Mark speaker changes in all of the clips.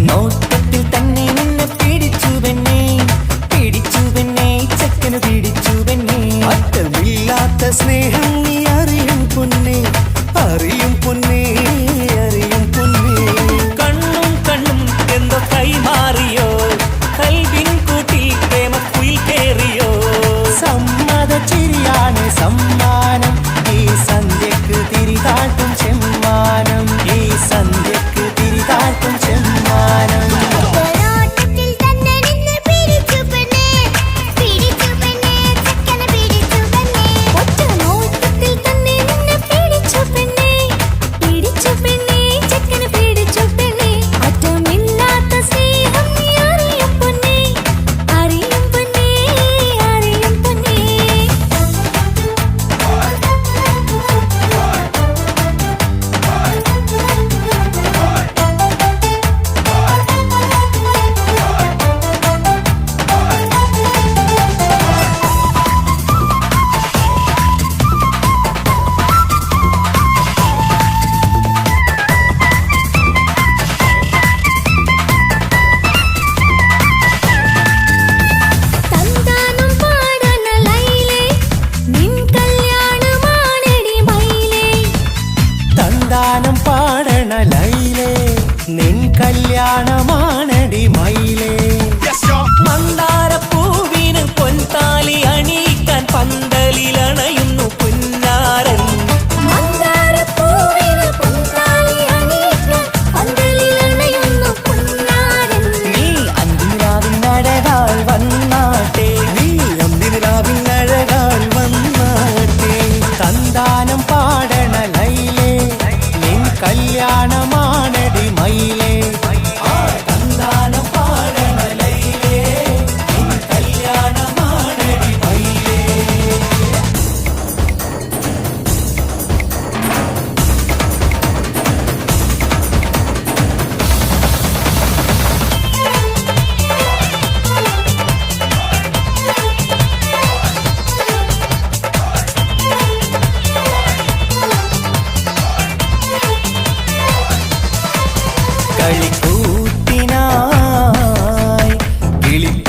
Speaker 1: നോട്ടത്തിൽ തന്നെ നിന്നെ പിടിച്ചു പെണ്ണേ, പിടിച്ചു പെണ്ണേ, ചെക്കന് പിടിച്ചു പെണ്ണേ.
Speaker 2: അറ്റമില്ലാത്ത സ്നേഹം നീ അറിയും പൊന്നേ, അറിയും പൊന്നേ, അറിയും പൊന്നേ.
Speaker 1: കണ്ണും കണ്ണും എന്തോ കൈമാറിയോ, കൽവിൻ കൂട്ടിൽ പ്രേമക്കുയിൽ കേറിയോ.
Speaker 2: സമ്മത ചിരിയാണ് സമ്മാനം, ഈ സന്ധ്യക്ക് തിരിതാട്ടും ചെമ്മാനം, ഈ സന്ധ്യക്ക് തിരിതാട്ടും ചെമ്മാനം. തന്താനം പാടണ ലൈലേ, നിൻ കല്യാണമാണടി മയിലേ.
Speaker 1: മന്ദാരപ്പൂവിന് പൊൻതാലി അണിയിക്കാൻ പന്തലിലണയുന്നു പുന്നാരൻ. നീ അന്തിരാവിനഴകാൽ വന്നാട്ടെ,
Speaker 2: നീ അന്തിരാവിനഴകാൽ വന്നാട്ടെ. തന്താനം പാടണ ലൈലേ, നിൻ കല്യാണമാണടി മയിലേ.
Speaker 1: തന്താനം പാടണ ലൈലേ, നിൻ കല്യാണമാണടി മയിലേ.
Speaker 2: കളിക്കൂത്തിനായി കിളിപ്പാട്ടുമായി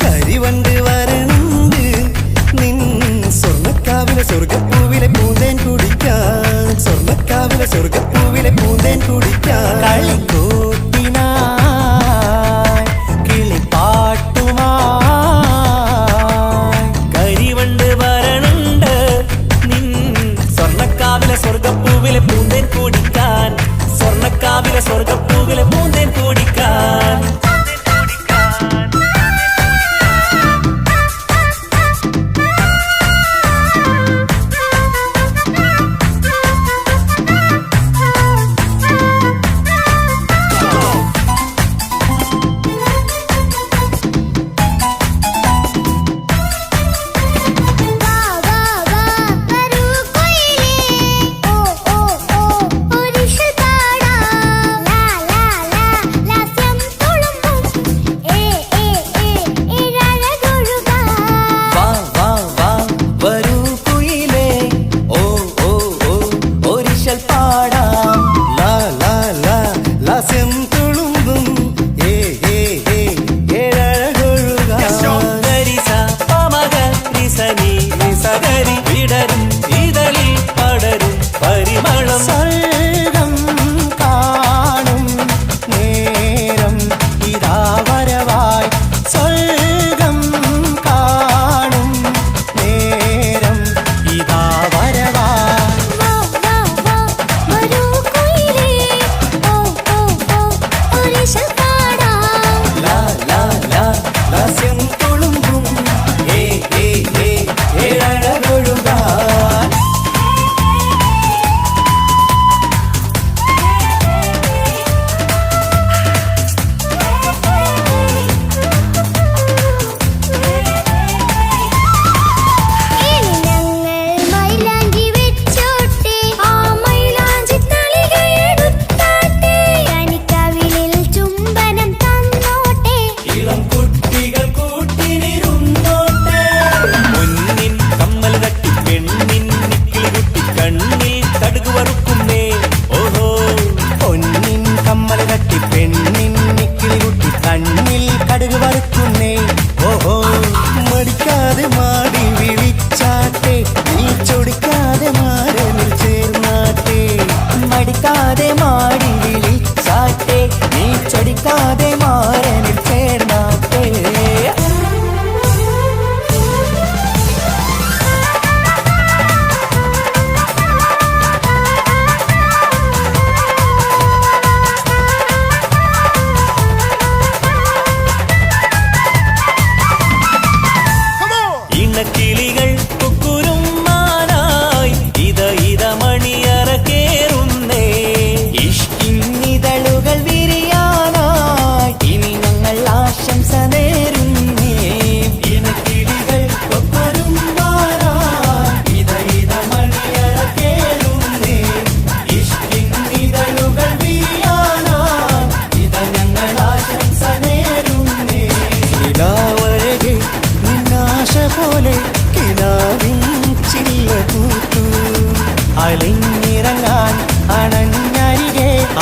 Speaker 2: കരിവണ്ട് വരണ്ട് നിൻ സ്വർണ്ണക്കാവിലെ സ്വർഗപ്പൂവിലെ പൂന്തേൻ കുടിക്കാൻ, സ്വർണ്ണക്കാവിലെ സ്വർഗപ്പൂവിലെ പൂന്തേൻ കുടിക്കാൻ. കളിക്കൂത്തിനായി കിളിപ്പാട്ടുമായി
Speaker 1: കരിവണ്ട് വരണുണ്ട് നിൻ സ്വർണ്ണക്കാവിലെ സ്വർഗപ്പൂവിലെ പൂന്തേൻ കുടിക്കാൻ, സ്വർണ്ണക്കാവിലെ സ്വർഗപ്പൂവിലെ പൂന്തേൻ കുടിക്കാൻ.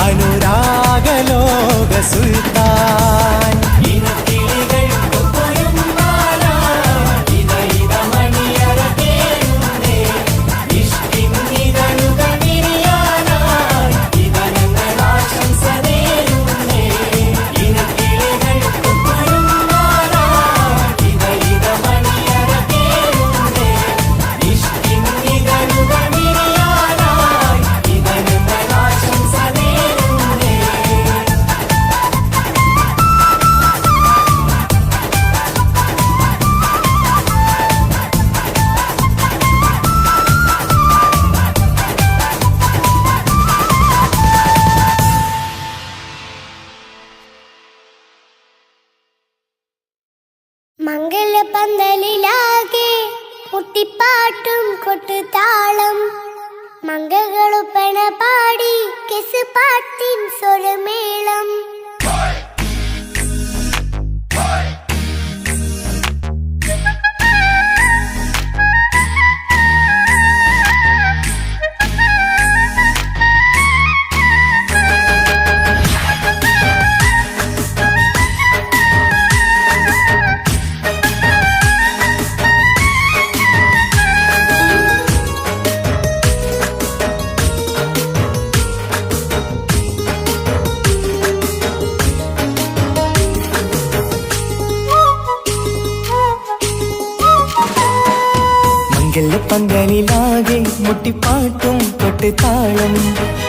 Speaker 2: അനുരാഗലോക സുൽത്താൻ.
Speaker 3: മംഗലപന്തലിലാകെ കുട്ടിപ്പാട്ടും കൊട്ടുതാളം മംഗകളുപ്പണ പാടി കെസ് പാട്ടിൻ സ്വരമേളം
Speaker 1: പന്തലിലാകെ മുട്ടിപ്പാട്ടും കൊട്ടുതാളം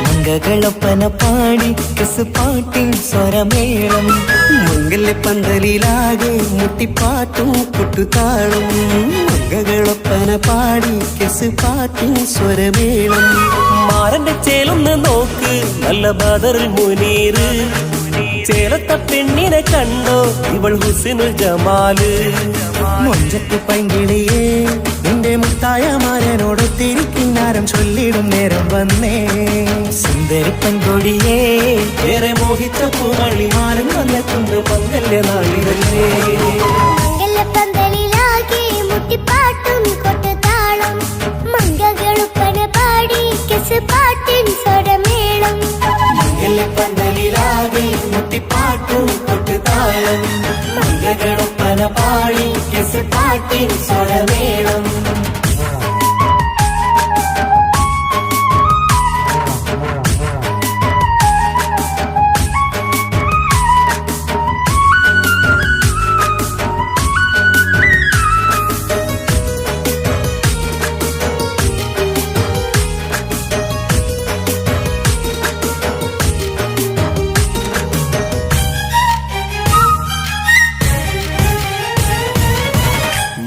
Speaker 1: മംഗകളൊപ്പന പാടി കെസ് പാട്ടിൻ സ്വരമേളം.
Speaker 2: മംഗല്യപ്പന്തലിലാകെ മുട്ടിപ്പാട്ടും കൊട്ടുതാളം മംഗകളൊപ്പന പാടി കെസ് പാട്ടിൻ സ്വരമേളം.
Speaker 1: മാറന്റെ ചേലൊന്ന് നോക്ക് നല്ല ബദറുൽ മുനീറ് ചേലത്ത പെണ്ണിനെ കണ്ടോ ഇവൾ ഹുസ്നുൽ ജമാല്.
Speaker 2: മൊഞ്ചത്ത് പൈങ്കിളിയേ നിന്റെ മുത്തായ മാരനോടൊത്തിരിക്കിന്നാരം ചൊല്ലിടും നേരം വന്നേ.
Speaker 1: സുന്ദരി പെൺകൊടിയേ ഏറെ മോഹിച്ച പൂമണിമാരൻ വന്നെത്തുന്നു മംഗല്യ നാളിതല്ലേ.
Speaker 3: മംഗലപന്തലിലാകെ മുട്ടിപ്പാട്ടും കൊട്ടുതാളം മംഗകളുപ്പന പാടി കെസ് പാട്ടിൻ സ്വരമേളം.
Speaker 1: മംഗല്യപ്പന്തലിലാകെ മുട്ടിപ്പാട്ടും കൊട്ടുതാളം മംഗകളൊപ്പന പാടി കെസ് പാട്ടിൻ സ്വരമേളം.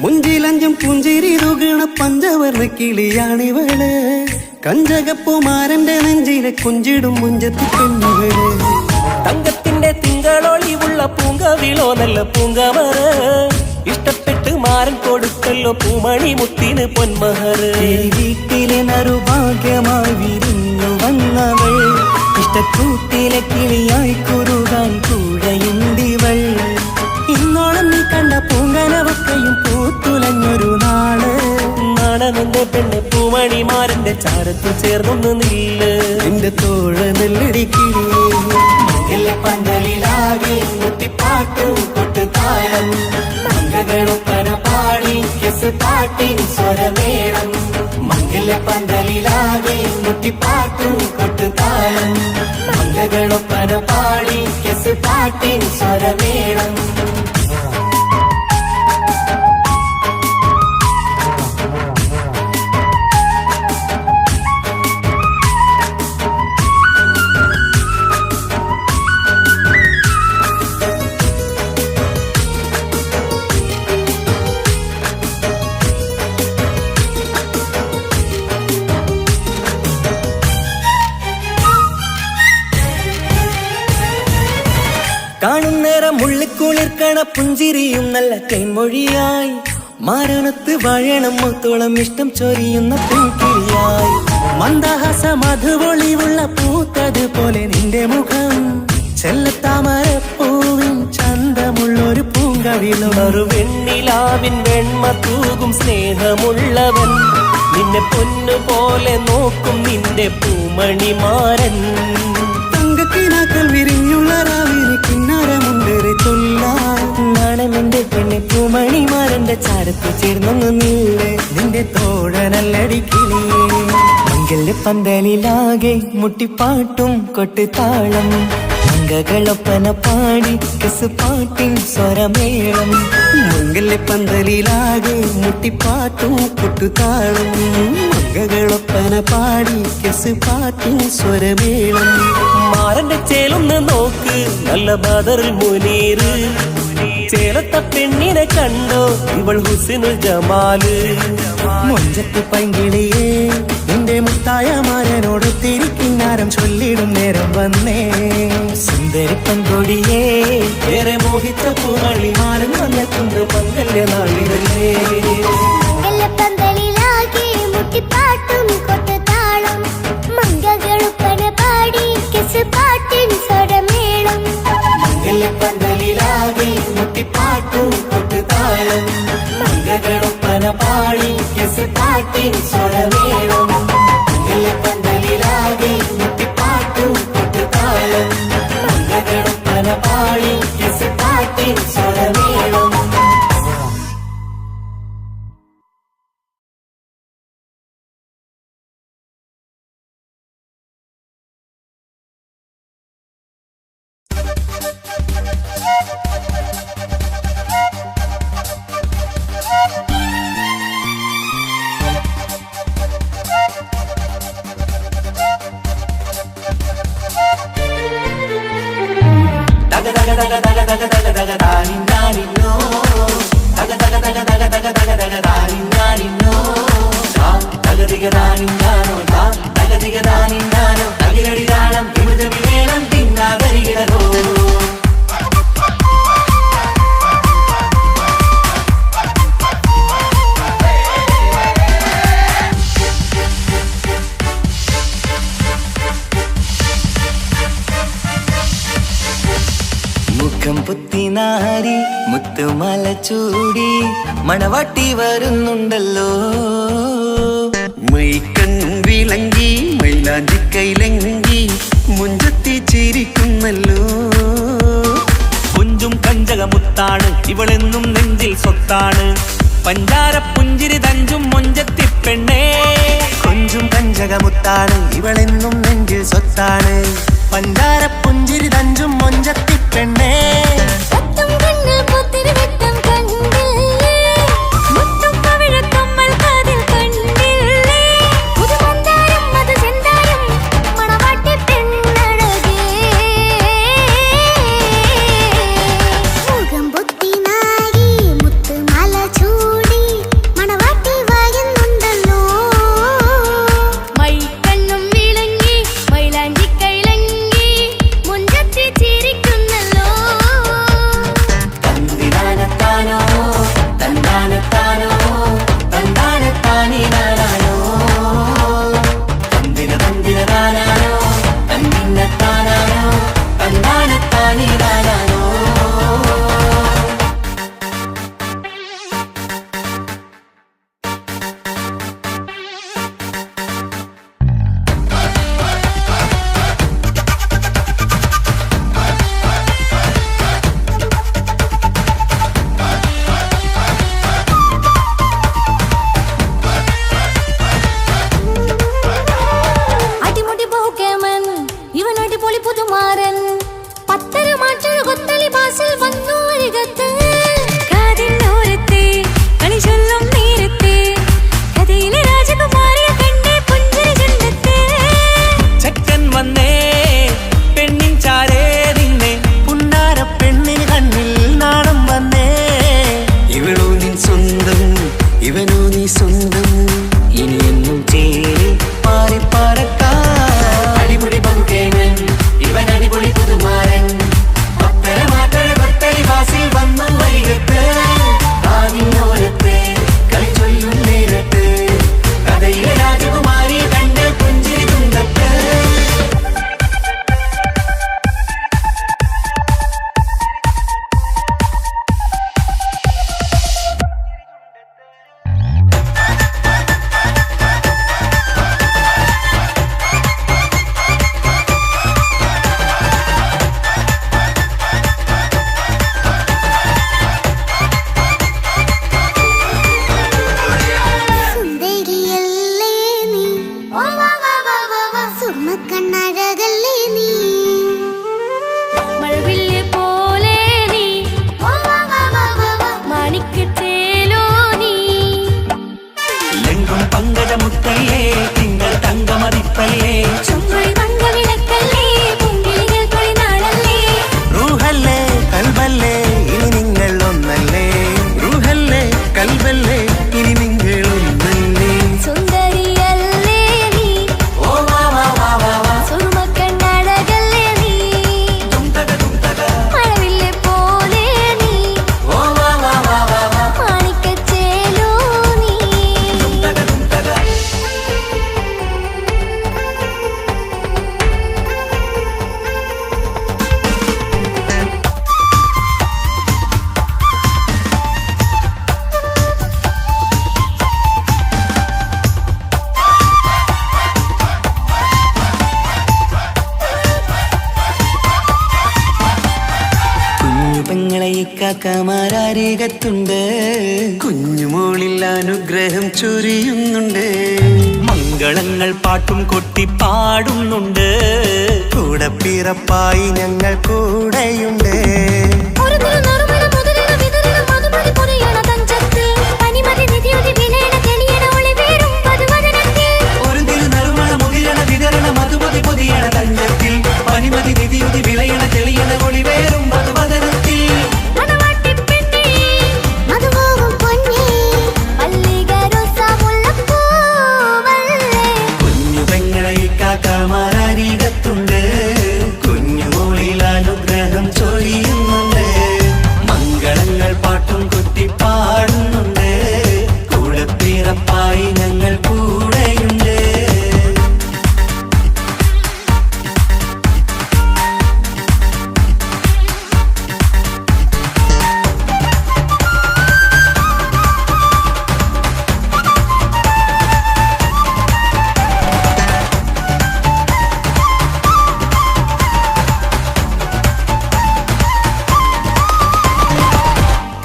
Speaker 2: മുഞ്ചിലഞ്ചും പുഞ്ചിരി തുകണ പഞ്ചവർണ്ണ കിളിയാണിവള് കഞ്ചകപ്പുമാരന്റെ നെഞ്ചിലെ കുഞ്ചിടും മുഞ്ചത്തി പെണ്ണുകള്.
Speaker 1: തങ്കത്തിന്റെ തിങ്കളൊളിവുള്ള പൂങ്കവിളോ നല്ല പൂങ്കമറ് ഇഷ്ടപ്പെട്ട് മാരൻ കൊടുക്കല്ലോ പൂമണി മുത്തിന് പൊന്മഹറ്.
Speaker 2: വീട്ടിലെ നറുഭാഗ്യമായി വിരിഞ്ഞു വന്നവൾ ഇഷ്ടക്കൂട്ടിലെ കിളിയായി കുറുകാൻ കൂടെയുണ്ടിവൾ. ഇന്നോളം നീ കണ്ട പൂങ്കനവക്കയും പൂത്തുലഞ്ഞൊരു നാള്
Speaker 1: നാണമെന്റെ പെണ്ണ് പൂമണിമാരന്റെ ചാരത്തു ചേർന്നൊന്ന് നില്ല്.
Speaker 2: എന്റെ തോഴ നെല്ലടിക്കിളിയേ
Speaker 1: പന്തലിലാകെ മുട്ടിപ്പാട്ടും കൊട്ടുതാളം മംഗകളൊപ്പന പാടി കെസ് പാട്ടിൻ സ്വരമേളം. മംഗല്യപ്പന്തലിലാകെ മുട്ടിപ്പാട്ടും കൊട്ടുതാളം മംഗകളൊപ്പന പാടി കെസ് പാട്ടിൻ സ്വരമേളം.
Speaker 2: കാണുന്നേരം മുള്ളിക്കുളിർക്കണ പുഞ്ചിരിയും നല്ല കൈമൊഴിയായി മാരണത്ത് വാഴണം മുത്തോളം ഇഷ്ടം ചൊരിയുന്ന പൂക്കിളിയായി. മന്ദഹാസ മധുപൊളിവുള്ള പൂത്തതുപോലെ നിന്റെ മുഖം ചെല്ലത്താമരപ്പൂവിൻ ചന്തമുള്ളൊരു പൂങ്കവിളൊരു
Speaker 1: വെണ്ണിലാവിൻ വെണ്മ തൂകും സ്നേഹമുള്ളവൻ നിന്നെ പൊന്നുപോലെ നോക്കും നിന്റെ പൂമണിമാരൻ.
Speaker 2: തങ്ക പന്തലിലാകെ മുട്ടിപ്പാട്ടും കൊട്ടുതാളം മംഗകളൊപ്പന പാടി കെസ് പാട്ടിൻ സ്വരമേളം പന്തലിലാകെ മുട്ടിപ്പാട്ടും കൊട്ടുതാളം മംഗകളൊപ്പന പാടി കെസ് പാട്ടിൻ സ്വരമേളം മാറന്റെ ചേലൊന്ന് നോക്ക് നല്ല ബദറിൽ മുനീറ് ചേലത്ത പെണ്ണിനെ കണ്ടോ ഇവൾ ഹുസ്നുൽ ജമാല് മൊഞ്ചത്ത് പൈങ്കിളിയേ നിന്റെ മുത്തായ മാരനോട് തിരിക്കിന്നാരം ചൊല്ലിടും നേരം വന്നേ സുന്ദരി പൻകൊടിയേ ഏറെ മോഹിച്ച പൂവളി മാരൻ വന്നെത്തുണ്ട് മംഗല്യ നാളിലേ
Speaker 3: പന്തലിലാകെ മുട്ടിപ്പാട്ടും കൊട്ടുതാളം മംഗകളുപ്പന പാടി കെസ് പാട്ടിൻ സ്വരമേളം
Speaker 2: പന്തലിലാകെ മുട്ടിപ്പാട്ടും കൊട്ടുതാളം മംഗകളൊപ്പന പാടി കെസ് പാട്ടിൻ സ്വരമേളം പന്തലിലാകെ മുട്ടിപ്പാട്ടും കൊട്ടുതാളം മംഗകളൊപ്പന പാടി കെസ് പാട്ടിൻ സ്വരമേളം മുഖം പുത്തിനാരി മുത്തുമല ചൂടി മണവാട്ടി വരുന്നുണ്ടല്ലോ മൈക്കണ്ണും വിളങ്ങി മൈലാഞ്ചി കൈലങ്കി മുഞ്ചത്തി ചിരിക്കുന്നല്ലോ പുഞ്ചും കഞ്ചകമുത്താണ് ഇവളെന്നും നെഞ്ചിൽ സ്വത്താണ് പഞ്ചാര പുഞ്ചിരി തഞ്ചും മൊഞ്ചത്തി പെണ്ണേ കൊഞ്ചും കഞ്ചകമുത്താണ് ഇവളെന്നും നെഞ്ചിൽ സ്വത്താണ് പഞ്ചാര പുഞ്ചിരി തഞ്ചും മൊഞ്ചത്തി പെണ്ണേ ഇക്കാക്കമാരരികത്തുണ്ട്, കുഞ്ഞുമോളിൽ അനുഗ്രഹം ചൊരിയുന്നുണ്ട്. മംഗളങ്ങൾ പാട്ടും കൊട്ടി പാടുന്നുണ്ട്, കൂടെ പിറപ്പായി ഞങ്ങൾ കൂടെയുണ്ട്. പനിമതി നിധിയുതി വിളയണ തെളിയണ ഒളിവേറും മധുവദനത്തിൽ. കുഞ്ഞു പെങ്ങളെ ഇക്കാക്കമാരരികത്തുണ്ട്, കുഞ്ഞുമോളിൽ അനുഗ്രഹം ചൊരിയുന്നുണ്ട്. മംഗളങ്ങൾ പാട്ടും കുത്തി പാടുന്നുണ്ട്, കൂടെ പിറപ്പായി ഞങ്ങൾ കൂടെയുണ്ട്.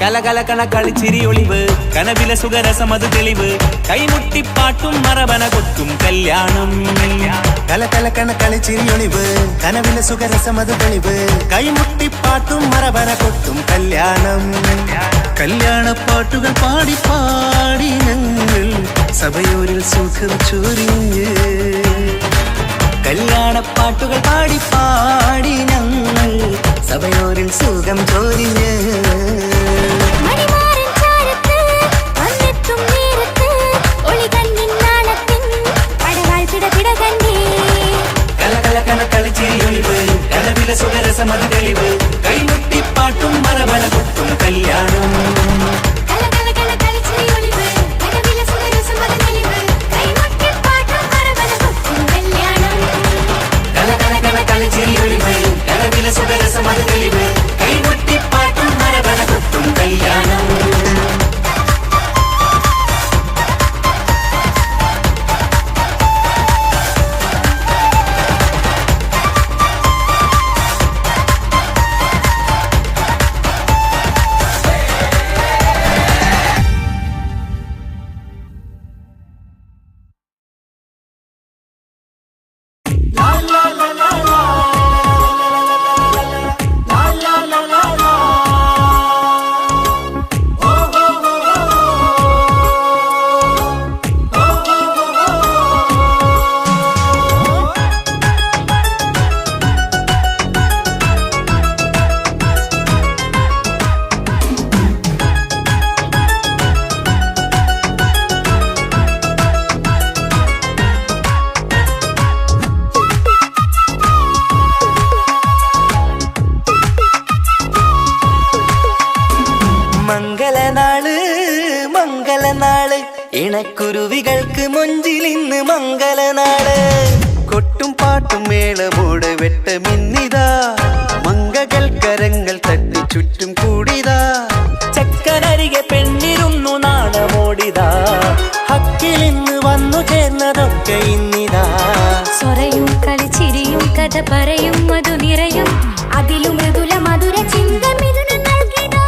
Speaker 2: കലകലകണ കളിച്ചിരി ഒളിവ്, കനവില സുഖരസമത് തെളിവ്, കൈമുട്ടിപ്പാട്ടും മറവന കൊത്തും കല്യാണം. കലകലകണ കളിച്ചിരി ഒളിവ്, കനവില സുഖരസമത് തെളിവ്, കൈമുട്ടിപ്പാട്ടും മറവന കൊത്തും കല്യാണം. കല്യാണപ്പാട്ടുകൾ പാടി പാടി ഞങ്ങൾ സഭയോരിൽ സുഖം ചൊരിഞ്ഞ്. കല്യാണപ്പാട്ടുകൾ പാടി പാടി ഞങ്ങൾ സഭയോരിൽ സുഖം ചൊരിഞ്ഞ്. സുഖരസമത് തെളിവ്, കൈമുട്ടിപ്പാട്ടും മറവന കൊത്തും കല്യാണം. സുഖരസമത് തെളിവ്, കൈമുട്ടിപ്പാട്ടും മറവന കൊത്തും കല്യാണം. മംഗളനാള് മംഗളനാള്, ഇണക്കുരുവികൾക്ക് മൊഞ്ചിലിന്ന് മംഗളനാള്. കൊട്ടും പാട്ടും മേളമോട് വെട്ടമിന്നിതാ, മംഗകൾ കരങ്ങൾ തട്ടി ചുറ്റും കൂടിതാ. ചക്കനരികെ പെണ്ണിരുന്നു നാണമോടിതാ, ഹക്കിലിന്ന് വന്നു ചേർന്നതൊക്കെ ഇന്നിതാ.
Speaker 3: സ്വരയും കളിച്ചിരിയും കഥ പറയും മധു നിറയും, അതിലും മൃദുല മധുര ചിന്ത മിഥുന നൽകിതാ.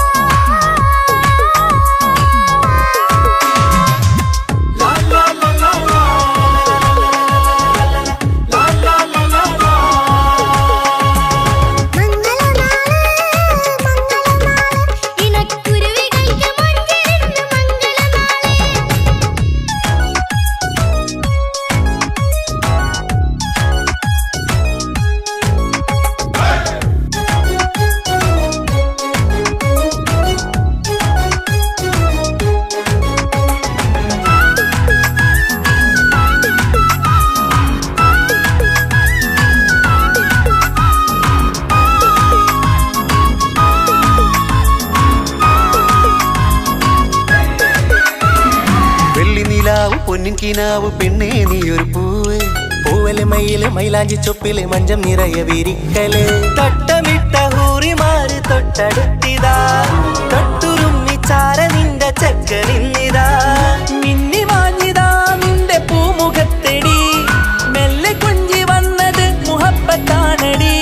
Speaker 2: പൊന്നിൻ കിനാവ് പെണ്ണേ നീയൊരു പൂവ്, പൂവല് മയില് മൈലാഞ്ചി ചൊപ്പില് മഞ്ചം നിറയെ വിരിക്കല്. തട്ടമിട്ട ഹൂറിമാര് തൊട്ടടുത്തിതാ, തൊട്ടുരുമ്മി ചാര നിന്റെ ചക്കനിന്നിതാ. മിന്നി വാഞ്ഞിതാ നിന്റെ പൂമുഖത്തെടി, മെല്ലെ കൊഞ്ചി വന്നത് മുഹബത്താണടി.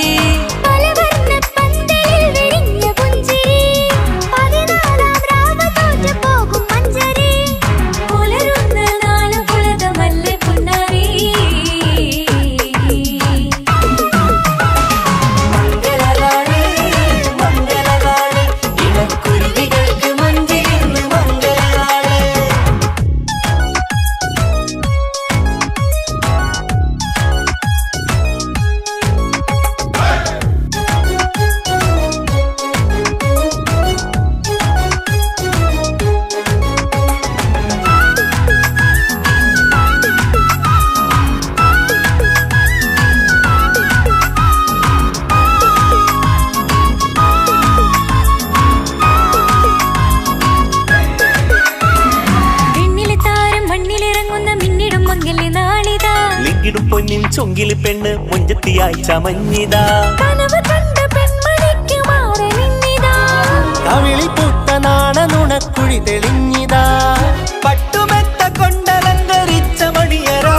Speaker 1: ചമഞ്ഞിതാ
Speaker 3: കനവ് കണ്ട പെൺമണിക്ക് മാറനിന്നിതാ
Speaker 1: കവിളിൽ പൂത്ത നാണ നുണക്കുഴി തെളിഞ്ഞിതാ പട്ടുമെത്ത കൊണ്ടലങ്കരിച്ച മണിയറോ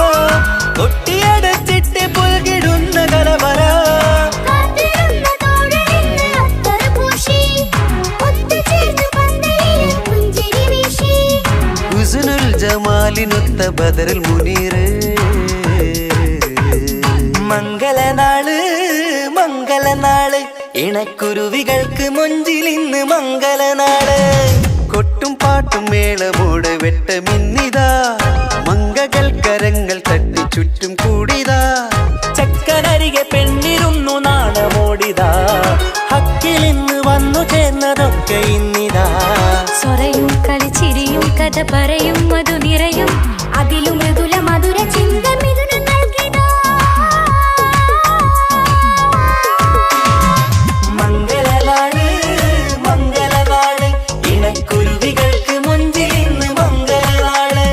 Speaker 1: കൊട്ടിയടച്ചിട്ട് പുൽകിടുന്ന കലവറ ഹുസ്നുൽ ജമാലിനൊത്ത ബദറുൽ മുനീറ് മംഗളനാള് മംഗളനാള് ഇണക്കുരുവികൾക്ക് മൊഞ്ചിലിന്ന് മംഗളനാള് കൊട്ടും പാട്ടും മേളമോട് വെട്ടമിന്നിതാ മംഗകൾ കരങ്ങൾ തട്ടി ചുറ്റും കൂടിതാ ചക്കനരികെ പെണ്ണിരുന്നു നാണമോടിതാ ഹക്കിലിന്ന് വന്നു ചേർന്നതൊക്കെ ഇന്നിതാ
Speaker 3: സ്വരയും കളിച്ചിരിയും കഥ പറയും മധു നിറയും അതിലും മൃദുല മധുര ചിന്ത മിഥുന നൽകിതാ
Speaker 1: മംഗളനാള് മംഗളനാള് ഇണക്കുരുവികൾക്ക് മുഞ്ചിലിന്ന് മംഗളനാള്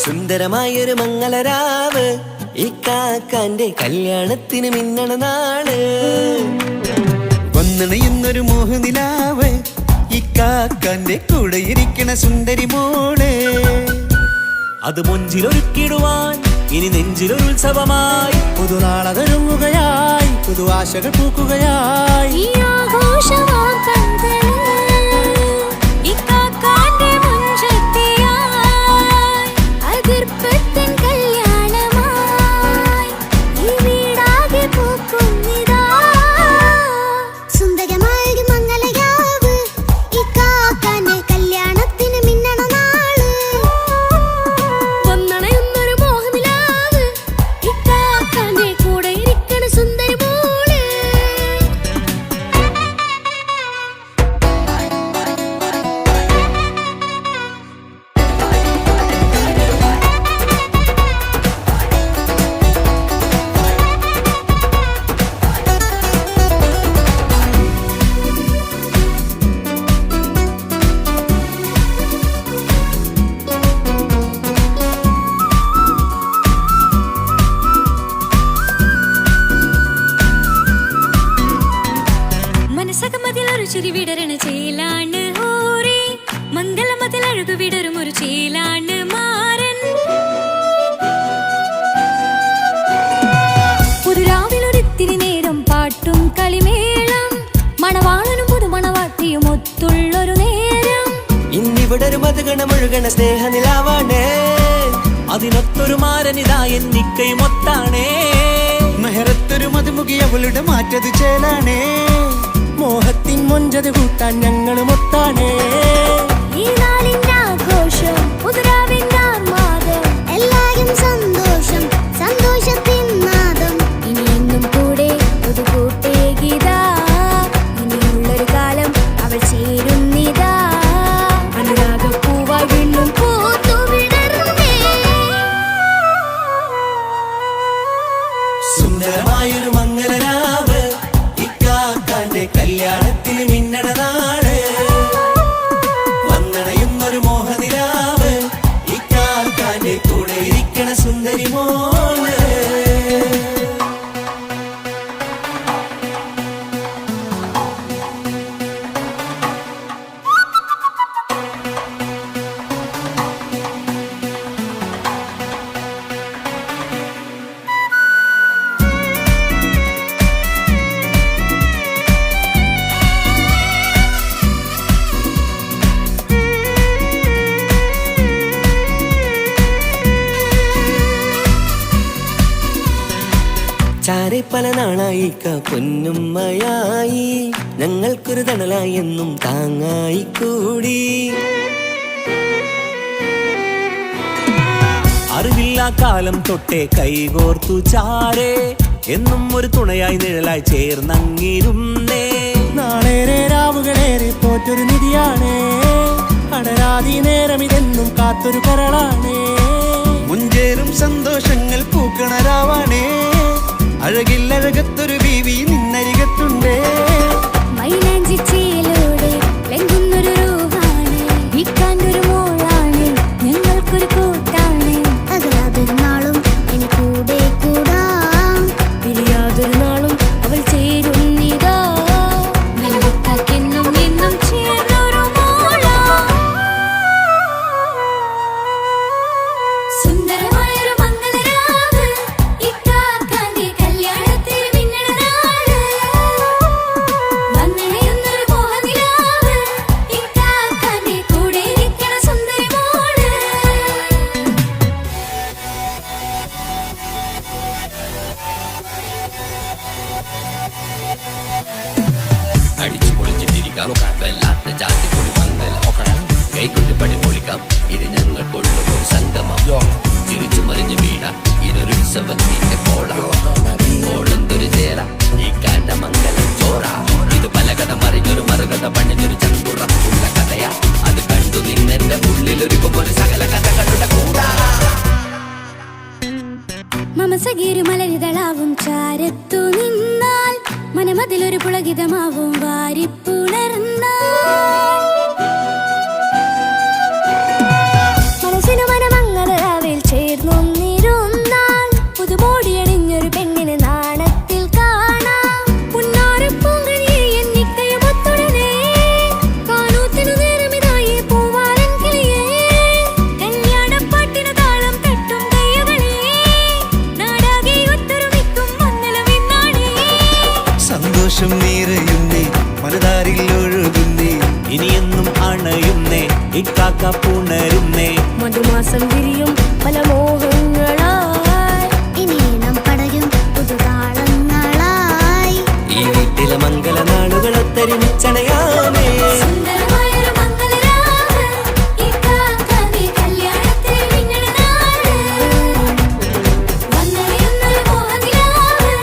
Speaker 1: സുന്ദരമായൊരു മംഗളരാവ് ഇക്കാക്കാന്റെ കല്യാണത്തിന് മിന്നണ നാള് വന്നണയുന്നൊരു മോഹനിലാവ് ഇക്കാക്കാന്റെ കൂടെ ഇരിക്കണ സുന്ദരി മോള് അത് മൊഞ്ചിലൊരുക്കിടുവാൻ ഇനി നെഞ്ചിലൊരു ഉത്സവമായി പുതുനാളതൊരുങ്ങുകയായി പുതു ആശകൾ പൂക്കുകയായി
Speaker 3: ഈ ആഘോഷമാം കൺകള് ഇക്കാക്കാന്റെ മുൻചെത്തിയായി അതിർപ്പത്തിൻ കല്യാണമായി ഈ വീടാകെ പൂക്കുന്നിതാ സുന്ദരമായൊരു മംഗളരാവ് ഇക്കാക്കാന്റെ കല്യാണത്തിന് മിന്നണ നാള് വന്നണയുന്നൊരു മോഹനിലാവ് ഇക്കാക്കാന്റെ കൂടെ ഇരിക്കണ സുന്ദരി മോള് മനസകമതിലൊരു ചിരി വിടരണ ചേലാണ് ഹോറി മംഗളമതിൽ അഴകു വിടരും ഒരു ചേലാണ് മാരൻ പുതുരാവിലൊരിത്തിരി നേരം പാട്ടും കളിമേളം മണവാളനും പുതുമണവാട്ടിയും ഒത്തുള്ളൊരു നേരം
Speaker 1: ഇന്നിവിടെ ഒരു മധുഗണമൊഴുകണ സ്നേഹനിലാവാണ് അതിനൊത്തൊരു മാരനിതാ എന്നിക്കൈ മൊത്താണേ മെഹറത്തൊരു മധുമുഖി അവളുടെ മാറ്റത് ചേലാണേ മോഹത്തിൻ മൊഞ്ചത് കൂട്ടാൻ ഞങ്ങളും ഒത്താണേ
Speaker 3: ഈ നാളിന്റെ ആഘോഷം പുതുരാവിന്റെ ആർമാദം എല്ലാരും സന്തോഷം സന്തോഷത്തിൻ നാദം ഇനി എന്നും കൂടെ പുതുകൂട്ടേ ഗീതാ ഇനിയുള്ളൊരു കാലം അവൾ ചേരുന്നിതാ അനുരാഗപ്പൂവായി വീണ്ടും പൂത്തു വിടരുന്നേ
Speaker 1: സുന്ദരമായൊരു മംഗളരാവ് ഇക്കാക്കാന്റെ കല്യാണത്തിന് മിന്നണ നാള് ഏറെ പല നാളായി പൊന്നുമ്മയായി ഞങ്ങൾക്കൊരു തണലായി എന്നും താങ്ങായി കൂടി. അറിവില്ല കാലം തൊട്ടേ കൈകോർത്തു ചാരേ എന്നും ഒരു തുണയായി നിഴലായി ചേർന്നങ്ങിരുന്നേ.
Speaker 4: നാളേറെ രാവുകളേറെ പോറ്റൊരു നിധിയാണേ, അടരാതി നേരം ഇതെന്നും കാത്തൊരു കരളാണേ.
Speaker 2: മുഞ്ചേറും സന്തോഷങ്ങൾ പൂക്കണരാവാണേ, അഴകില്ലഴകത്തൊരു ബീവി നിന്നരികത്തുണ്ടേ.
Speaker 3: മൈലാഞ്ചിച്ചേലോടെ ലംഘുന്നൊരു റൂഹാണ്, വിക്കാണ്ടൊരു മോളാണ്, ഞങ്ങൾക്കൊരു കൂട്ടാണ്. അകലാതൊരു നാളും ഇനി കൂടെ കൂടാം, പിരിയാതൊരു നാളും അവൾ ചേരുന്നിതാ. നൽകുക്കാക്കെന്നും എന്നും ചേർന്നൊരു മോളാ. സുന്ദരമായൊരു മംഗളരാവ്, ഇക്കാക്കാന്റെ കല്യാണത്തിൽ മിന്നണ നാള്. വന്നണയുന്നൊരു മോഹനിലാവ്, ഇക്കാക്കാന്റെ കൂടെ ഇരിക്കണ സുന്ദരി മോള്.
Speaker 5: അടിച്ചു പൊളിച്ചിട്ടിരിക്കാം വല്ലാത്ത ജാതി പൊളി മംഗലം കൈകൊണ്ട് പടി പൊളിക്കാം ഇത് ഞങ്ങൾ കൊള്ളും ഒരു സംഗമം തിരിച്ചു മറിഞ്ഞു വീണ ഇതൊരു ഉത്സവത്തിന്റെ കോളന്തൊരു ചേര ഈ കാണ്ട മംഗലം ചോറ ഇത് പലകഥ മറിഞ്ഞൊരു മറുകഥ പണിഞ്ഞൊരു ചങ്കുറപ്പുള്ള കഥയാ അത് കണ്ടു നിന്നെന്റെ ഉള്ളിലൊരുക്കും ഒരു സകല കഥകളുടെ കൂടാ.
Speaker 3: മമസഗീരു മലരിതളാവും ചാരത്തു നിന്നാൽ മനമതിലൊരു പുളകിതമാവും വാരിപ്പുണർന്നാൽ. മനസ്സിനു മനമങ്ങലരാവിൽ ചേർന്നൊന്നിരുന്നാൽ പുതുമോടിയണിഞ്ഞൊരു പെണ്ണിന് നാണത്തിൽ കാണാം. പുന്നാരപ്പൂങ്കനിയെ എന്നിക്കയുമൊത്തുടനെ കാനൂത്തിനു നേരമിതായി പൂവാലൻ കിളിയേ. കല്യാണപ്പാട്ടിനു താളം തട്ടും കയ്യുകളെ നാടാകെ ഒത്തൊരുമിക്കും മംഗളമെന്നാണേ.
Speaker 2: സന്തോഷം നിറയുന്നേ, മനതാരിൽ ഒഴുകുന്നേ,
Speaker 1: ഇനിയെന്നും അണയുന്നേ ഇക്കാക്ക പുണരുന്നേ.
Speaker 3: മധുമാസം വിരിയും പല മോഹങ്ങളായി, ഇനി നാം പടരും പുതുതാളങ്ങളായി.
Speaker 1: ഈ വീട്ടിലെ മംഗള നാളുകൾ ഒത്തൊരുമിച്ചണയാമേ.
Speaker 3: സുന്ദരമായൊരു മംഗളരാവ്, ഇക്കാക്കാന്റെ കല്യാണത്തിൽ മിന്നണ നാള്. വന്നണയുന്നൊരു മോഹനിലാവ്,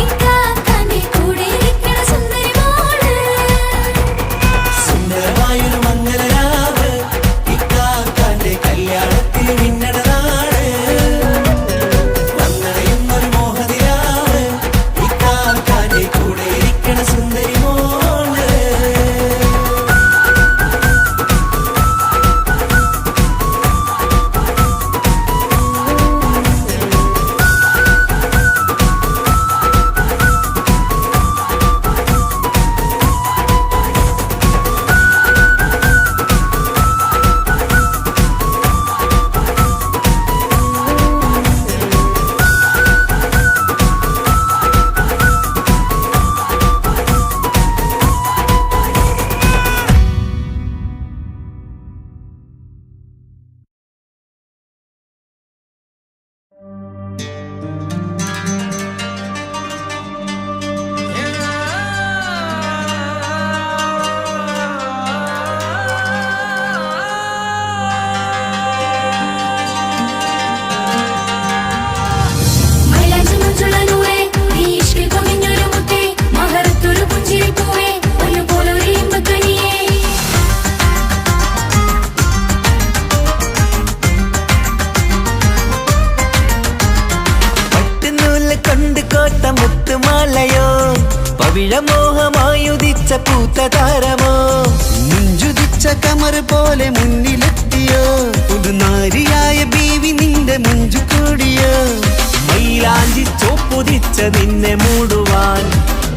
Speaker 3: ഇക്കാക്കാന്റെ കൂടെ ഇരിക്കണ സുന്ദരി മോള്.
Speaker 1: സുന്ദരമായൊരു മംഗളരാവ്, ഇക്കാക്കാന്റെ കല്യാണത്തിൽ മിന്നണ നാള്. വന്നണയുന്നൊരു മോഹനിലാവ്, ഇക്കാക്കാന്റെ കൂടെ ഇരിക്കണ സുന്ദരി മോള്.
Speaker 3: മൈലാഞ്ചി മുഞ്ചുള്ള നൂറേ, നീ ഇഷ്കിൽ പൊതിഞ്ഞൊരു മുത്തേ, മഹറത്തൊരു പുഞ്ചിരിപ്പൂവേ, പൊന്നുപോലൊരു ഇമ്പക്കനിയേ.
Speaker 1: പട്ടുനൂല് കൊണ്ട് കോട്ട മുത്തുമാലയോ, പവിഴമോഹമായുദിച്ച പൂത്ത താരമോ.
Speaker 2: മുഞ്ചുതിച്ച കമർ പോലെ മുന്നിലെത്തിയോ, പുതുനാരിയായ ബീവി നിന്റെ മുഞ്ചു കൂടിയോ.
Speaker 1: മൈലാഞ്ചി ചോപ്പുതിച്ച നിന്നെ മൂടുവാൻ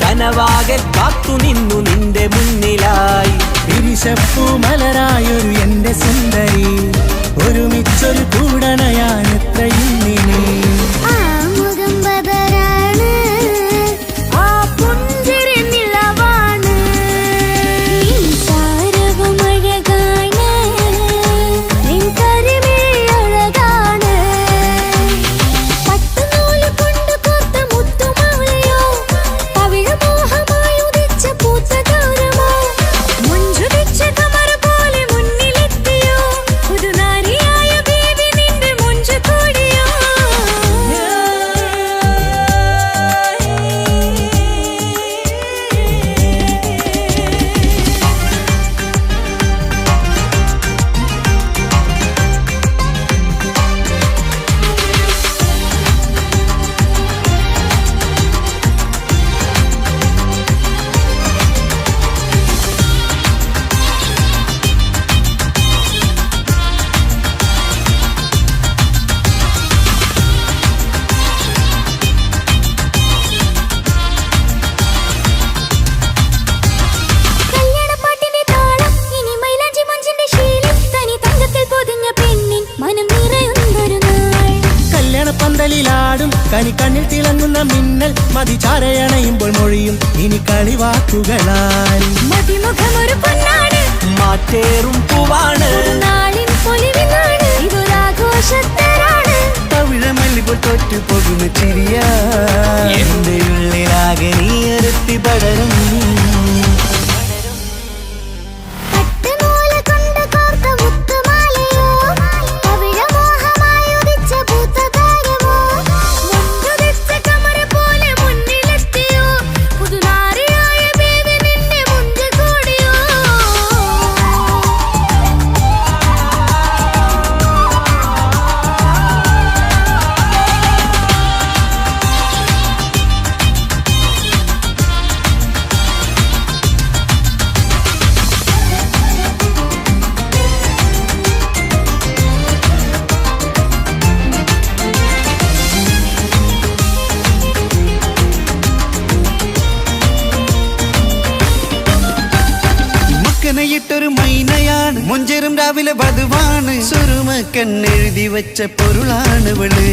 Speaker 1: കനവാകെ കാത്തു നിന്നു നിന്റെ മുന്നിലായി.
Speaker 4: വിരിശപ്പൂ മലരായൊരു എന്റെ സുന്ദരി, ഒരുമിച്ചൊരു കൂടണയാൻ എത്രയും നീ.
Speaker 3: ആ മുഖം ബദരാണ്, ആ പുഞ്ചിരി നിലവാണ്, നിൻ സാരവും അഴകാണ്, നിൻ കരിമിഴി അഴകാണ്. പട്ടുനൂല് കൊണ്ട് കോർത്ത മുത്തുമാലയോ,
Speaker 4: ഇനി കണ്ണിൽ തിളങ്ങുന്ന മിന്നൽ മതിചാരയണയുമ്പോൾ മൊഴിയും ഇനി കളിവാക്കുകളാൽ.
Speaker 3: മതിമുഖമൊരു പൊന്നാണ്,
Speaker 1: മാറ്റേറും പൂവാണ്,
Speaker 3: നാളിൻ പൊലിവിനാണ്, ഇതൊരാഘോഷത്തരാണ്.
Speaker 1: തവിഴമല്ലിപ്പോൾ തോറ്റു പോകുന്ന ചിരിയ എന്റെ ഉള്ളിലാകെ നീ അരത്തി പടരും.
Speaker 2: ൊരു മൈനയാണ്, മൊഞ്ചേറും രാവിലെ വധുവാണ്, സുറുമക്കണ്ണെഴുതി വെച്ച പൊരുളാണ് ഇവള്.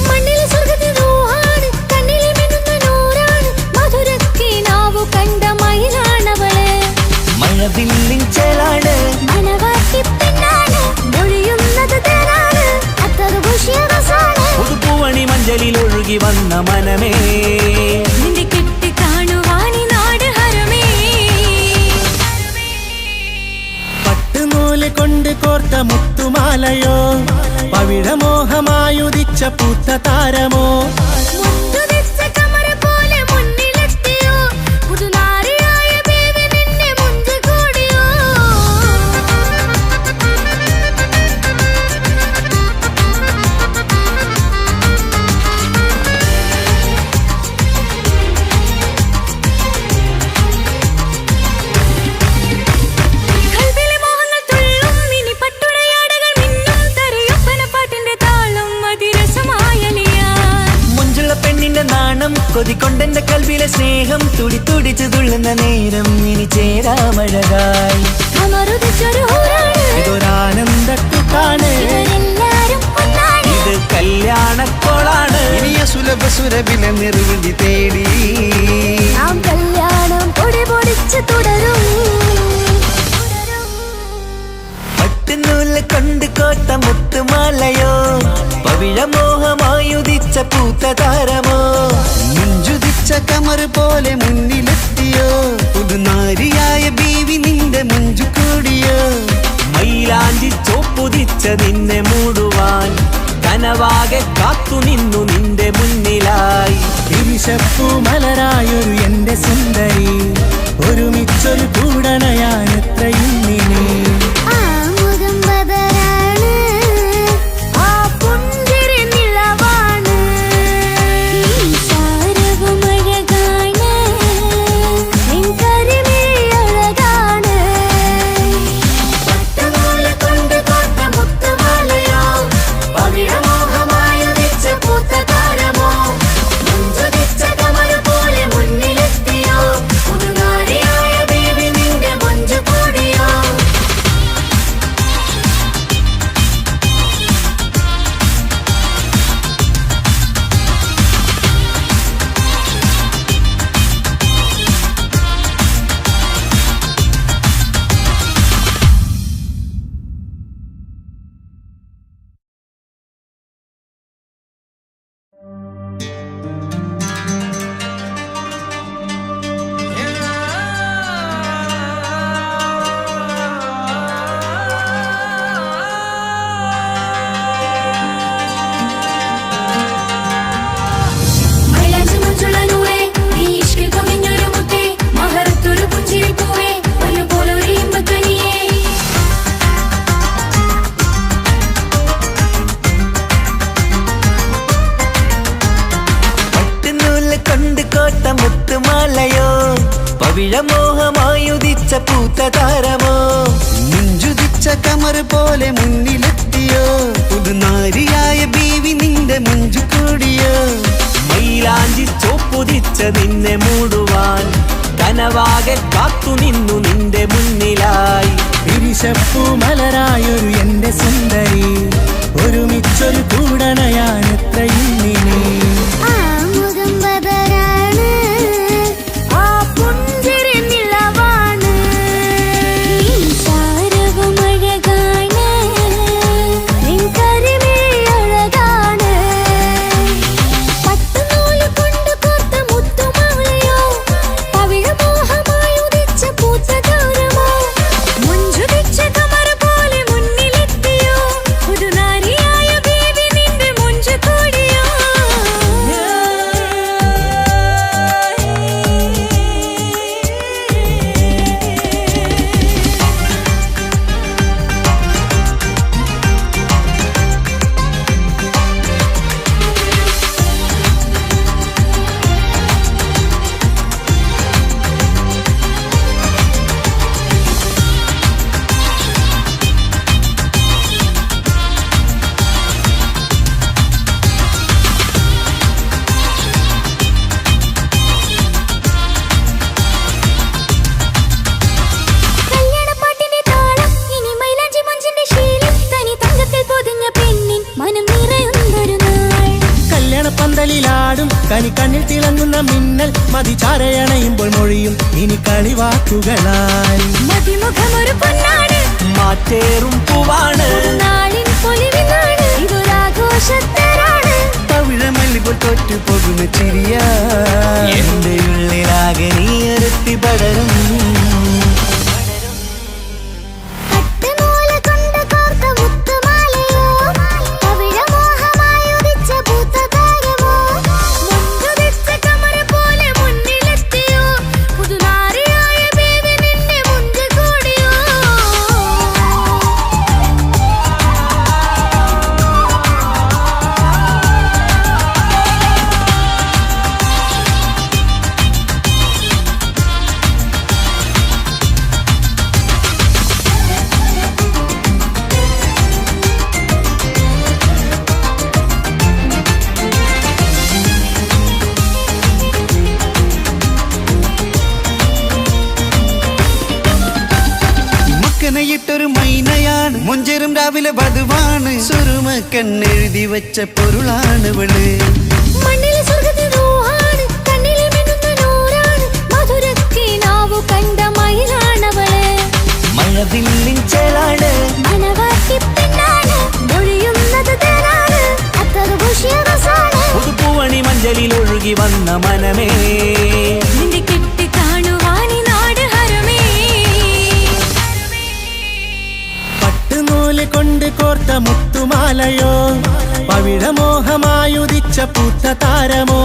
Speaker 3: മണ്ണിലെ സ്വർഗ്ഗത്തിനൂഹാണ്, കണ്ണിലെ മിന്നുന്ന നൂറാണ്, മധുരക്കിനാവു കണ്ട മയിലാണവള്.
Speaker 1: മഴവില്ലിൻ ചേലാണ്,
Speaker 3: മണവാട്ടി പെണ്ണാണ്, മൊഴിയുന്നത് തേനാണ്, അത്തറ് ഭുഷ്യരസാണ്.
Speaker 1: പുതുപ്പൂവണി മഞ്ചലിൽ ഒഴുകി വന്ന മനമേ,
Speaker 3: നിന്റെ കെട്ടി കാണുവാനി നാട് ഹരമേ.
Speaker 4: പട്ടുനൂല് കൊണ്ട് കോർത്ത മുത്തുമാലയോ, പവിഴമോഹമായുദിച്ച പൂത്ത താരമോ,
Speaker 3: മുത്തുതിച്ച കമറ് പോലെ മുന്നിലെത്തിയോ, പുതുനാരിയായ ബേബി നിന്റെ മുഞ്ച് കൂടിയോ. കൽവിലെ മോഹങ്ങൾ തുള്ളും, ഇനി പട്ടുടയാടകൾ മിന്നും, തരയൊപ്പനപ്പാട്ടിന്റെ താളം അതിരസമായലിയാൻ.
Speaker 1: മുഞ്ചുള്ള പെണ്ണിന്റെ നാണം കൊതിക്കൊണ്ടെന്റെ കൽവിലെ സ്നേഹം തുടിതുടിച്ചു തുള്ളുന്ന നേരം ഇനി ചേരാമഴകായി.
Speaker 3: കമറുദിച്ചൊരു ഹൂറാണ്,
Speaker 4: ഇതൊരാനന്ദക്കുട്ടാണ്,
Speaker 3: ഇവരെല്ലാരും ഒന്നാണ്.
Speaker 1: ഇത് കല്യാണക്കോളാണ്.
Speaker 2: ഇനിയ സുലഭ സുരഭില നിർവൃതി തേടി
Speaker 3: നാം കല്യാണം പൊടി പൊടിച്ച് തുടരും.
Speaker 1: പട്ടുനൂല് കൊണ്ട് കോട്ട മുത്തുമാലയോ, പവിഴമോഹമായുദിച്ച പൂത്ത താരമോ,
Speaker 2: മുഞ്ചുതിച്ച കമറ് പോലെ മുന്നിലെത്തിയോ, പുതുനാരിയായ ബീവി നിന്റെ മുഞ്ചു കൂടിയോ.
Speaker 1: മൈലാഞ്ചി ചോപ്പുതിച്ച നിന്നെ മൂടുവാൻ കനവാകെ കാത്തു നിന്നു നിന്റെ മുന്നിലായി.
Speaker 4: വിശപ്പു മലരായൊരു എന്റെ സുന്ദരി, ഒരുമിച്ചൊരു കൂടണയാൻ എത്രയും നീ.
Speaker 3: ആ മുഖം ബദറാണ്, ആ പുഞ്ചിരി നിലവാണ്, ഈ സാരവും അഴകാണ്, നിൻ കരിമിഴി അഴകാണ്. പട്ടുനൂല് കൊണ്ട് കോർത്ത മുത്തുമാലയോ, പവിഴമോഹമായുദിച്ച പൂത്ത താരമോ, മുഞ്ചുതിച്ച കമറ് പോലെ മുന്നിലെത്തിയോ, പുതുനാരിയായ ബേബി നിന്റെ മുഞ്ച് കൂടിയോ. മൈലാഞ്ചി മുഞ്ചുള്ള നൂറേ, നീ ഇഷ്കിൽ പൊതിഞ്ഞൊരു മുത്തേ, മഹറത്തൊരു പുഞ്ചിരി പൂവേ, പൊന്നുപോലൊരു ഇമ്പക്കനിയേ.
Speaker 1: പട്ടുനൂല് കൊണ്ട് കോട്ട മുത്തുമാലയോ, പവിഴമോഹമായുദിച്ച പൂത്ത താരമോ,
Speaker 2: മുഞ്ചുതിച്ച കമറ് പോലെ മുന്നിലെത്തിയോ, പുതുനാരിയായ ബീവി നിന്റെ മുഞ്ചു കൂടിയോ.
Speaker 1: മൈലാഞ്ചി ചോപ്പുതിച്ച നിന്നെ മൂടുവാൻ കനവാകെ കാത്തു നിന്നു നിന്റെ മുന്നിലായി.
Speaker 4: വിശപ്പു മലരായൊരു എന്റെ സുന്ദരി, ഒരുമിച്ചൊരു കൂടണയാൻ എത്രയും നിന്നെ
Speaker 3: ആ മുഖം ബദരാണ്, ആ പുഞ്ചിരി നിലവാണ്, നീ സാരവും അഴകാണ്, നിൻ കരിമിഴി അഴകാണ്. പട്ടുനൂല് കൊണ്ട് കോർത്ത മുത്തുമാലയോ, പവിഴമോഹമായി ഉദിച്ച പൂത്തതാരമോ, മുഞ്ചുതിച്ച കമർ പോലെ മുന്നിലെത്തിയോ, പുതുനാരിയായ ബേബി നിന്റെ മുഞ്ചു കൂടിയോ. കല്യാണപ്പാട്ടിന്റെ താളം, ഇനി മൈലാഞ്ചി മഞ്ചിന്റെ ശീലം, തനി തങ്കത്തിൽ പൊതിഞ്ഞ പെണ്ണിൻ മനം നിറയുന്നൊരു നാൾ.
Speaker 4: കല്യാണപ്പന്തലിലാടും കനി കണ്ണിൽ തിളങ്ങുന്ന മിന്നൽ മതി ചാരയണയുമ്പോൾ മൊഴിയും ഇനി കളിവാക്കുകളായി
Speaker 3: മതിമുഖമൊരു പൊന്നാണ്,
Speaker 1: മാറ്റേറും പൂവാണ്,
Speaker 3: നാളിൻ പൊലിവിനാണ്, ഇതൊരാഘോഷത്തേരാണ്.
Speaker 1: പവിഴമല്ലിപ്പോൾ തോറ്റു പോകുന്ന ചിരിയ എന്റെ ഉള്ളിലാകെ നീ അരുത്തി പടരും.
Speaker 3: പട്ടുനൂല് കൊണ്ട് കോർത്ത മുത്തുമാലയോ, പവിഴമോഹമായി ഉദിച്ച പൂത്തതാരമോ, മുഞ്ചുതിച്ച കമർ പോലെ മുന്നിലെത്തിയോ, പുതുനാരിയായ ബേബി നിന്റെ മുഞ്ചു കൂടിയോ.
Speaker 2: മക്കനയിട്ടൊരു മൈനയാണ്, മുഞ്ചേറും രാവിലെ വധുവാണ്, സുറുമക്കണ്ണെഴുതി വെച്ച പൊരുളാണ് ഇവള്.
Speaker 3: മണ്ണിലെ സ്വർഗ്ഗത്തിൽ റൂഹാണ്, കണ്ണിലെ മിന്നുന്ന നൂറാണ്, മധുരക്കിനാവു കണ്ട മയിലാണവള്.
Speaker 1: മഴവില്ലിൻ ചേലാണ്,
Speaker 3: മനവാട്ടി പെണ്ണാണ്, മൊഴിയുന്നത് തേനാണ്, അത്തറ് പൂശിയ റസാണ്.
Speaker 1: പുതുപ്പൂവണി മഞ്ചലിൽ ഒഴുകി വന്ന മനമേ,
Speaker 3: നിന്റെ കെട്ടി കാണുവാനി നാട് ഹരമേ.
Speaker 4: പട്ടുനൂല് കൊണ്ട് കോർത്ത മുത്തുമാലയോ, പവിഴമോഹമായുദിച്ച പൂത്ത താരമോ,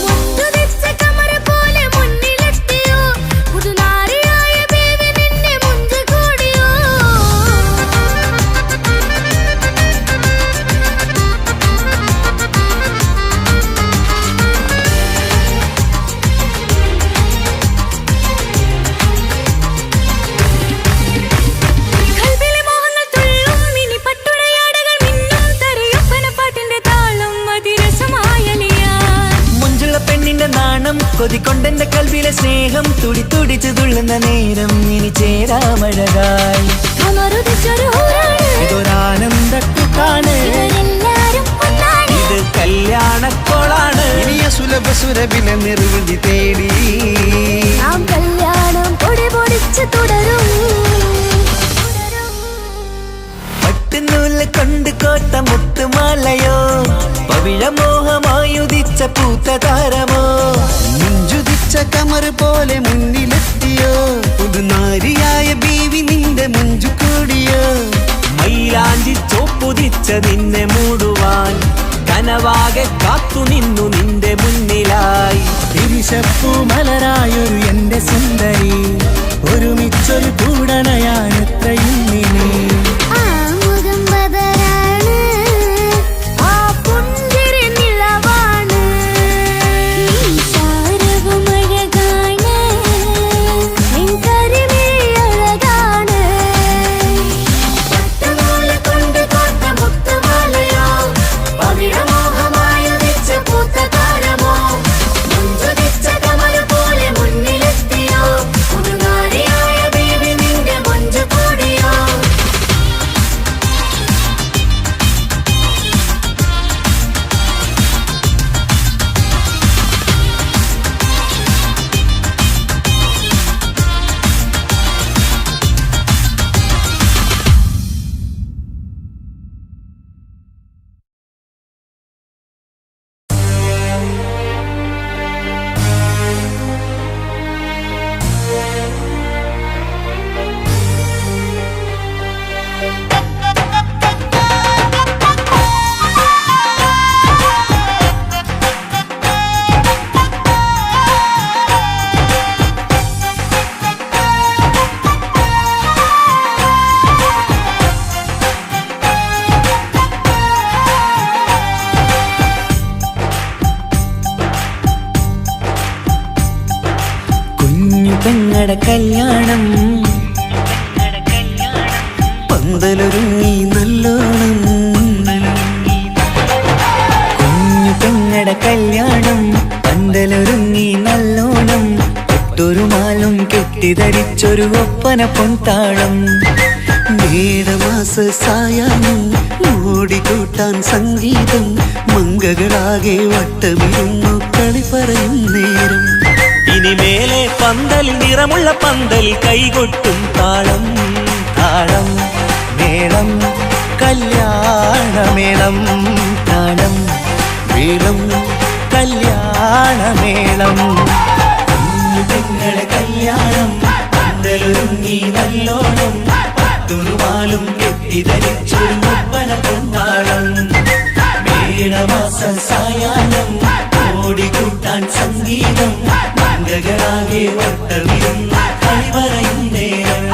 Speaker 3: മുഞ്ചുതിച്ച കമർ പോലെ മുന്നിലെത്തിയോ, പുതുനാരിയായ ബേബി നിന്റെ മുഞ്ചു കൂടിയോ. കൽബിലെ മോഹങ്ങൾ തുള്ളും, ഇനി പട്ടുടയാടകൾ മിന്നും, തരയൊപ്പനപ്പാട്ടിന്റെ താളം അതിരസമായലിയാൻ.
Speaker 1: മുഞ്ചുള്ള പെണ്ണിന്റെ നാണം കൊതിക്കൊണ്ടെന്റെ കൽവിലെ സ്നേഹം തുടി തുടിച്ചു തുള്ളുന്ന നേരം ഇനി ചേരാമഴകായി
Speaker 3: കമറുദിച്ചൊരു ഹൂറാണ്,
Speaker 4: ഇതൊരാനന്ദക്കുട്ടാണ്
Speaker 3: ഇവരെല്ലാരും ഒന്നാണ്.
Speaker 1: ഇത് കല്യാണക്കോളാണ്.
Speaker 2: ഇനിയ സുലഭ സുരഭില നിർവൃതി തേടി
Speaker 3: നാം കല്യാണം പൊടി പൊടിച്ച് തുടരും.
Speaker 1: പട്ടുനൂല് കൊണ്ട് കോർത്ത മുത്തുമാലയോ, പവിഴമോഹമായുദിച്ച പൂത്ത താരമോ,
Speaker 2: മുഞ്ചുതിച്ച കമർ പോലെ മുന്നിലെത്തിയോ, പുതുനാരിയായ ബീവി നിന്റെ മുഞ്ചു കൂടിയോ.
Speaker 1: മൈലാഞ്ചി ചോപ്പുതിച്ച നിന്നെ മൂടുവാൻ കനവാകെ കാത്തു നിന്നു നിന്റെ മുന്നിലായി.
Speaker 4: തിരിശപ്പൂ മലരായൊരു എന്റെ സുന്ദരി, ഒരുമിച്ചൊരു കൂടണയാൻ എത്രയും നിന്നെ
Speaker 3: ആ മുഖം ബദരാണ്, ആ പുഞ്ചിരി നിലവാണ്, നീ സാരവും അഴകാണ്, നിൻ കരിമിഴി അഴകാണ്. പട്ടുനൂല് കൊണ്ട് കോർത്ത മുത്തുമാലയോ, പവിഴമോഹമായി ഉദിച്ച പൂത്തതാരമോ, മുഞ്ചുതിച്ച കമർ പോലെ മുന്നിലെത്തിയോ,
Speaker 1: പെങ്ങടെ കല്യാണം
Speaker 4: പന്തലൊരുങ്ങി നല്ലോണം
Speaker 1: കുഞ്ഞു പെങ്ങടെ കല്യാണം പന്തലൊരുങ്ങി നല്ലോണം ഒട്ടൊരു മാലും കെട്ടിധരിച്ചൊരു ഒപ്പന പൊൻതാളം
Speaker 4: മേടമാസ സായാഹ്നം ഓടിക്കൂട്ടാൻ സംഗീതം മംഗകളാകെ വട്ടമിരുന്നു കളി പറയും നേരം
Speaker 1: ഇനിമേലെ പന്തൽ നിറമുള്ള പന്തൽ കൈകൊട്ടും താളം താളം മേളം കല്യാണമേളം താളം
Speaker 4: മേളം
Speaker 1: കല്യാണമേളം പെങ്ങളെ കല്യാണം പന്തലൊരുങ്ങി നല്ലോണം തുറുമാലും കെട്ടിധരിച്ചൊരു ഒപ്പന പൊൻതാളം മേടമാസ സായാഹ്നം ഓടിക്കൂട്ടാൻ സംഗീതം മംഗകളാകെ വട്ടമിരുന്ന കളി പറയും നേരം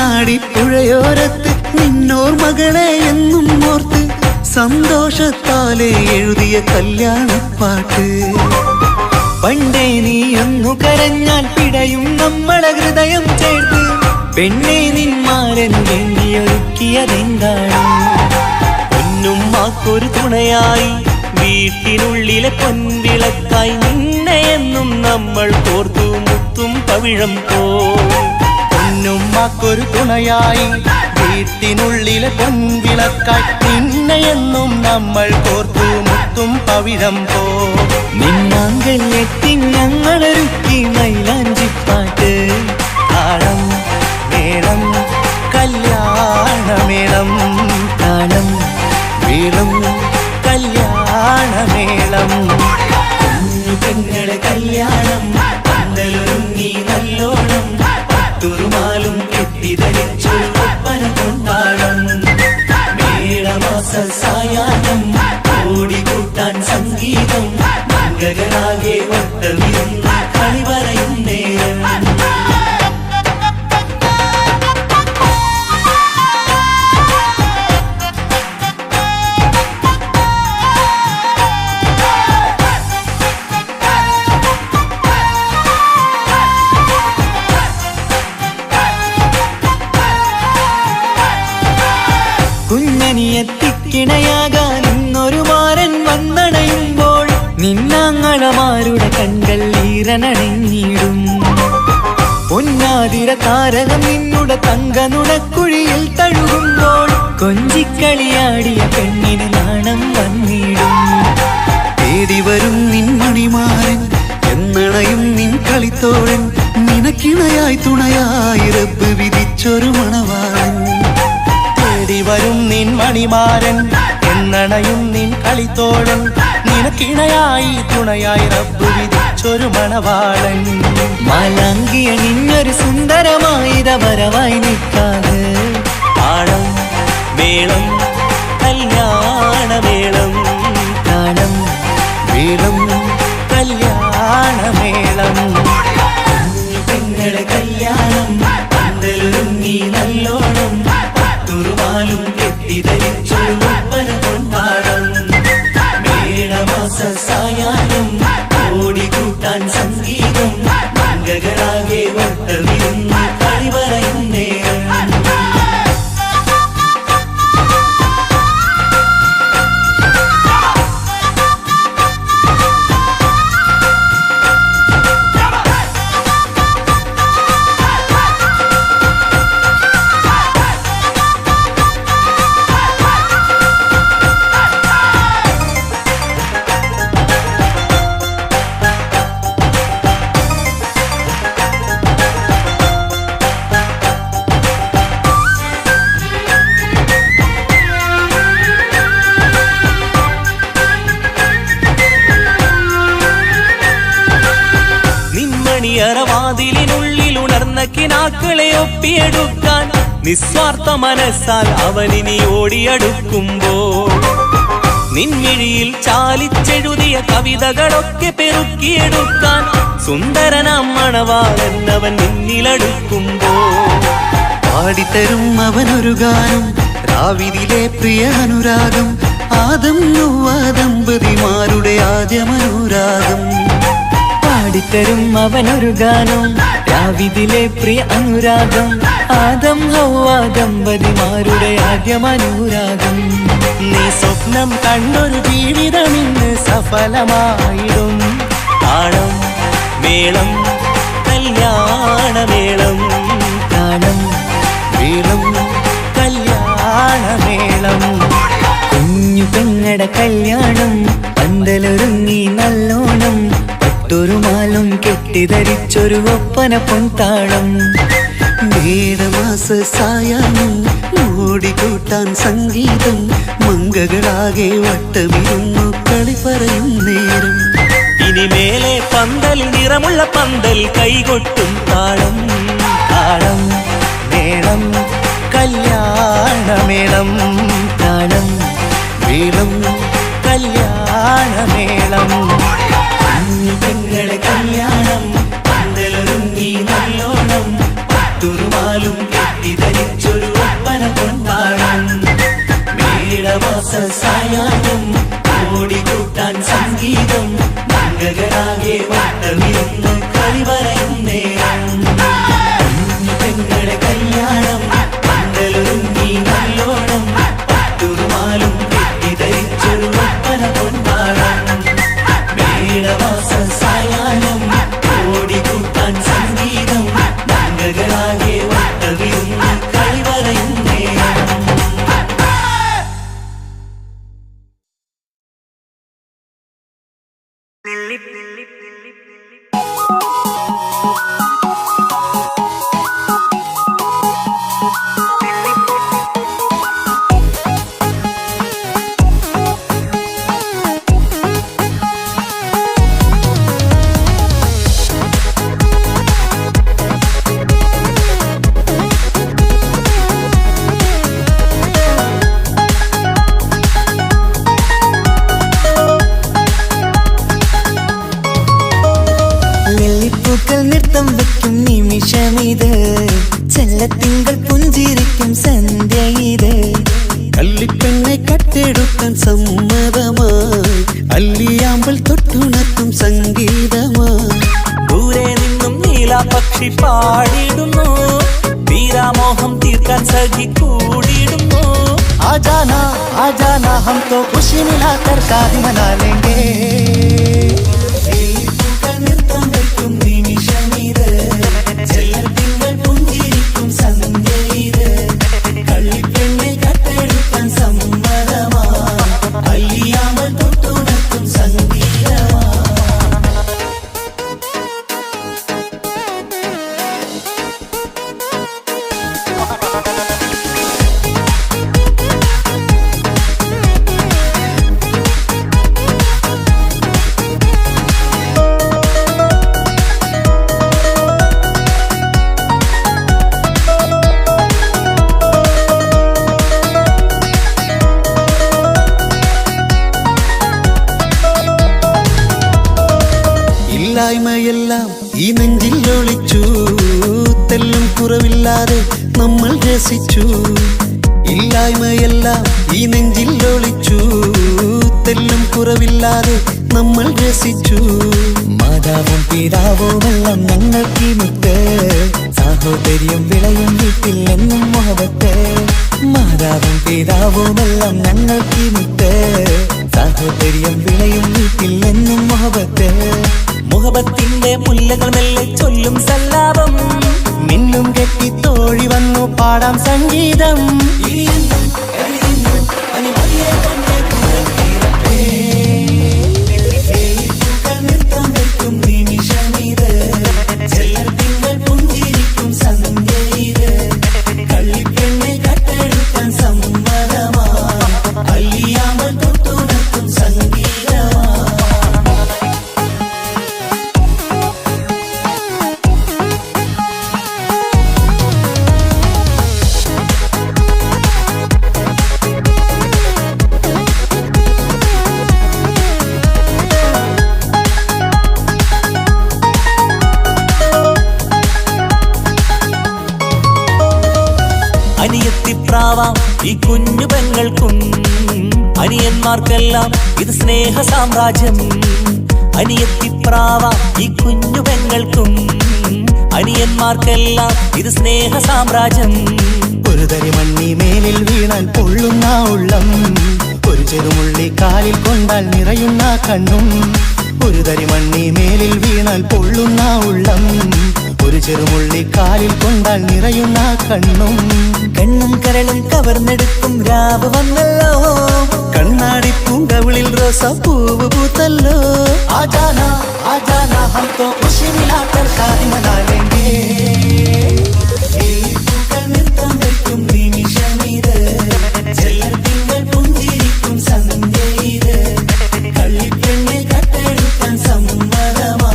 Speaker 4: കണ്ണാടിപ്പുഴയോരത്ത് നിന്നോർ മകളെ എന്നും ഓർത്ത് സന്തോഷത്താലെ എഴുതിയ കല്യാണപ്പാട്ട്
Speaker 1: പണ്ടേ നീ ഒന്നു കരഞ്ഞാൽ പിടയും നമ്മളെ ഹൃദയം ചേർത്ത് പെണ്ണെ നിന്മാരൻ വേണ്ടിയൊരുക്കിയതെന്താണ് പൊന്നുമ്മാക്കൊരു തുണയായി വീട്ടിനുള്ളിലെ പൊൻവിളക്കായി നിന്നെ എന്നും നമ്മൾ കോർത്തു മുത്തും പവിഴം പോ
Speaker 4: പൊന്നുമ്മാക്കൊരു തുണയായി വീട്ടിനുള്ളിലെ പൊൻവിളക്കായി നിന്നെയെന്നും നമ്മൾ കോർത്തു മുത്തും പവിഴം പോ
Speaker 1: നിന്നാങ്കല്ലെത്തി ഞങ്ങളൊരുക്കി മൈലാഞ്ചിപ്പാട്ട് താളം മേളം കല്യാണമേളം താളം
Speaker 4: മേളം
Speaker 1: കല്യാണമേളം പെങ്ങളെ കല്യാണം പന്തലൊരുങ്ങി നല്ലോണം തുറുമാലും കെട്ടിധരിച്ചൊരു ഒപ്പന പൊൻതാളം മേടമാസ സായാഹ്നം ഓടിക്കൂട്ടാൻ സംഗീതം മംഗകളാകെ വട്ടമിരുന്ന കളി പറയും നേരം കുഞ്ഞനിയെത്തിക്കിണയാകാൻ ഇന്നൊരു മാരൻ വന്നണയുമ്പോൾ നിന്നാങ്ങളമാരുടെ കൺകൾ ഈറനണിഞ്ഞിടും പൊന്നാതിര താരകം നിന്നുടെ തങ്കനുടക്കുഴിയിൽ തഴുകുമ്പോൾ കൊഞ്ചിക്കളിയാടിയ പെണ്ണിന് നാണം വന്നിടും
Speaker 4: തേടി വരും നിൻ മണിമാരൻ എന്നണയും നിൻ കളിത്തോഴൻ നിനക്കിണയായി തുണയായി റബ്ബ് വിധിച്ചൊരു മണവാളൻ തേടി വരും നിൻ മണിമാരൻ എന്നണയും നിൻ കളിത്തോഴൻ നിനക്കിണയായി തുണയായി റബ്ബ് വിധിച്ചൊരു മണവാളൻ
Speaker 1: മാലാങ്കിയ നിന്നൊരു സുന്ദരമായിത വരവായി നിൽക്കാതെ താളം മേളം കല്യാണമേളം താളം
Speaker 4: മേളം
Speaker 1: കല്യാണമേളം പെങ്ങളെ കല്യാണം പന്തലൊരുങ്ങി നല്ലോണം തുറുമാലും കെട്ടിധരിച്ചൊരു ഒപ്പന പൊൻതാളം മേടമാസ സായാഹ്നം ഓടിക്കൂട്ടാൻ സംഗീതം മംഗകളാകെ വട്ടമിരുന്ന കളി പറയും നേരം കിനാക്കളെ ഒപ്പിയെടുക്കാൻ നിസ്വാർത്ഥ മനസ്സാൽ അവനിനി ഓടിയടുക്കുമ്പോൾ നിൻമിഴിയിൽ ചാലിച്ചെഴുതിയ കവിതകളൊക്കെ പെറുക്കിയെടുക്കാൻ സുന്ദരനാം മണവാളൻ അവൻ നിന്നിലടുക്കുമ്പോൾ
Speaker 4: പാടിത്തരും അവനൊരു ഗാനം രാവിലെ പ്രിയ അനുരാഗം ആദം നൊവ്വ ദമ്പതിമാരുടെ ആദ്യമനുരാഗം
Speaker 1: പാടിത്തരും അവനൊരു ഗാനം രാവിലെ പ്രിയ അനുരാഗം ആദം ഹൗവ ദമ്പതിമാരുടെ ആദ്യമനുരാഗം നീ സ്വപ്നം കണ്ടൊരു ജീവിതം ഇന്ന് സഫലമായിടും താളം മേളം കല്യാണമേളം താളം
Speaker 4: മേളം
Speaker 1: കല്യാണമേളം കുഞ്ഞു പെങ്ങടെ കല്യാണം പന്തലൊരുങ്ങി നല്ലോണം പട്ടൊരു മാലും കെട്ടിധരിച്ചൊരു ഒപ്പന പൊൻതാളം
Speaker 4: മേടമാസ സായാഹ്നം ഓടിക്കൂട്ടാൻ സംഗീതം മംഗകളാകെ വട്ടമിരുന്നു കളി പറയും നേരം
Speaker 1: ഇനിമേലെ പന്തൽ നിറമുള്ള പന്തൽ കൈകൊട്ടും താളം താളം മേളം കല്യാണമേളം താളം
Speaker 4: മേളം
Speaker 1: കല്യാണമേളം പെങ്ങളെ കല്യാണം പന്തലൊരുങ്ങി നല്ലോണം പട്ടുറുമാലും കെട്ടിധരിച്ചൊരു ഒപ്പന കൊണ്ടാടം മേടമാസ സായാഹ്നം ഓടിക്കൂട്ടാൻ സംഗീതം മംഗകളാകെ വട്ടമിരുന്ന് കളി പറയും നേരം പെങ്ങളെ കല്യാണം പന്തലൊരുങ്ങി നല്ലോണം പട്ടുറുമാലും കെട്ടിധരിച്ചൊരു ഒപ്പന കൊണ്ടാടം മേടമാസ സായാഹ്നം ഓടിക്കൂട്ടാൻ സംഗീതം മംഗകളാകെ വട്ടമിരുന്ന് കളി പറയും നേരം നെല്ലിപ്പൂക്കൾ നൃത്തം വെക്കും നിമിഷമിത് ചെല്ലത്തിങ്കൾ പുഞ്ചിരിക്കും സന്ധ്യ ഇത്
Speaker 4: കള്ളിപ്പെണ്ണെ കട്ടെടുക്കാൻ സമ്മതമായി അല്ലിയാമ്പൽ തൊട്ടുണർത്തും സംഗീതമായി
Speaker 1: ദൂരെ നിന്നും നീലാപക്ഷി പാടിടുന്നു വീരാമോഹം തീർക്കാൻ സഖി കൂടിയിടുന്നു
Speaker 4: ആജാന ആജാന ഹം തോ ഖുശി മിലാകർ കാതി മനാ ലേംഗേ
Speaker 1: നൃത്തം വെക്കും നിമിഷമിത് ചെല്ലത്തിങ്കൾ പുഞ്ചിരിക്കും സന്ധ്യ ഇത് കള്ളിപ്പെണ്ണെ കട്ടെടുക്കാൻ സമ്മതമായി അല്ലിയാമ്പൽ തൊട്ടുണർത്തും സംഗീതമായി
Speaker 4: ഇല്ലായ്മയെല്ലാം ഈ നെഞ്ചിൽ ഒളിച്ചു തെല്ലും കുറവില്ലാതെ നമ്മൾ രസിച്ചു ഇല്ലായ്മയെല്ലാം ഈ നെഞ്ചിൽ ഒളിച്ചു തെല്ലും കുറവില്ലാതെ നമ്മൾ രസിച്ചു
Speaker 1: മാതാവും പിതാവുമെല്ലാം ഞങ്ങൾക്ക് മുത്ത് സാഹോദര്യം വിളയും വീട്ടിൽ എന്നും മുഹബത്ത് മാതാവും പിതാവുമെല്ലാം ഞങ്ങൾക്ക് മുത്ത് സാഹോദര്യം വിളയും വീട്ടിൽ എന്നും മുഹബത്ത് മുഹബത്തിന്റെ മുല്ലകൾ മെല്ലെ ചൊല്ലും സല്ലാപം മിന്നും കെട്ടി തോഴി വന്നു പാടാം സംഗീതം നൃത്തം വെക്കും നിമിഷമിത് ചെല്ലത്തിങ്കൾ പുഞ്ചിരിക്കും സന്ധ്യ ഇത് കള്ളിപ്പെണ്ണെ കട്ടെടുക്കാൻ സമ്മതമായി അല്ലിയാമ്പൽ തൊട്ടുണർത്തും സംഗീതമായി ഈ കുഞ്ഞു പെങ്ങൾക്കും അനിയന്മാർക്കെല്ലാം ഇത് സ്നേഹ സാമ്രാജ്യം. അനിയത്തിപ്രാവാം ഈ കുഞ്ഞു പെങ്ങൾക്കും അനിയന്മാർക്കെല്ലാം ഇത് സ്നേഹ സാമ്രാജ്യം.
Speaker 4: ഒരു തരി മണ്ണി മേലിൽ വീണാൽ പൊള്ളുന്ന ഉള്ളം, ഒരു ചെറുമുള്ളി കാലിൽ കൊണ്ടാൽ നിറയുന്ന കണ്ണും. ഒരു തരി മണ്ണി മേലിൽ വീണാൽ പൊള്ളുന്ന ഉള്ളം, ഒരു ചെറുമുള്ളി കാലിൽ കൊണ്ടാൽ നിറയുന്ന കണ്ണും.
Speaker 1: കണ്ണും കരളും കവർന്നെടുക്കും രാവ് വന്നല്ലോ,
Speaker 4: കണ്ണാടി പൂങ്കവിളിൽ റോസാപ്പൂവ് പൂത്തല്ലോ. ആജാനാ ആജാനാ ഹം തോ ഖുശി മിലാകർ ഷാദി മനാ ലേംഗേ. നൃത്തം വെക്കും നിമിഷമിത്, ചെല്ലത്തിങ്കൾ പുഞ്ചിരിക്കും സന്ധ്യ ഇത്. കള്ളിപ്പെണ്ണെ കട്ടെടുക്കാൻ സമ്മതമാ,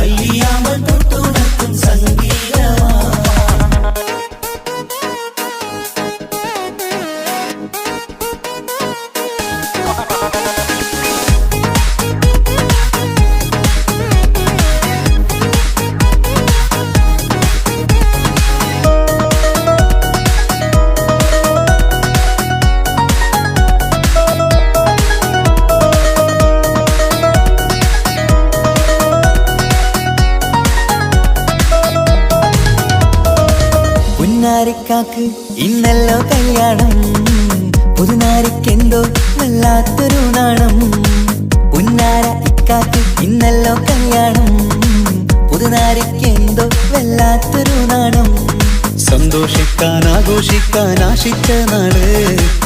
Speaker 4: അല്ലിയാമ്പൽ തൊട്ടുണർത്തും സംഗീതമാ.
Speaker 1: പുന്നാരിക്കാക്ക് ഇന്നല്ലോ കല്യാണം, പുതുനാരിക്കെന്തോ വല്ലാത്തൊരു നാണം. പുന്നാര ഇക്കാക്ക് ഇന്നല്ലോ കല്യാണം, പുതുനാരിക്കെന്തോ വല്ലാത്തൊരു നാണം.
Speaker 4: സന്തോഷിക്കാൻ ആഘോഷിക്കാൻ ആശിച്ച നാള്,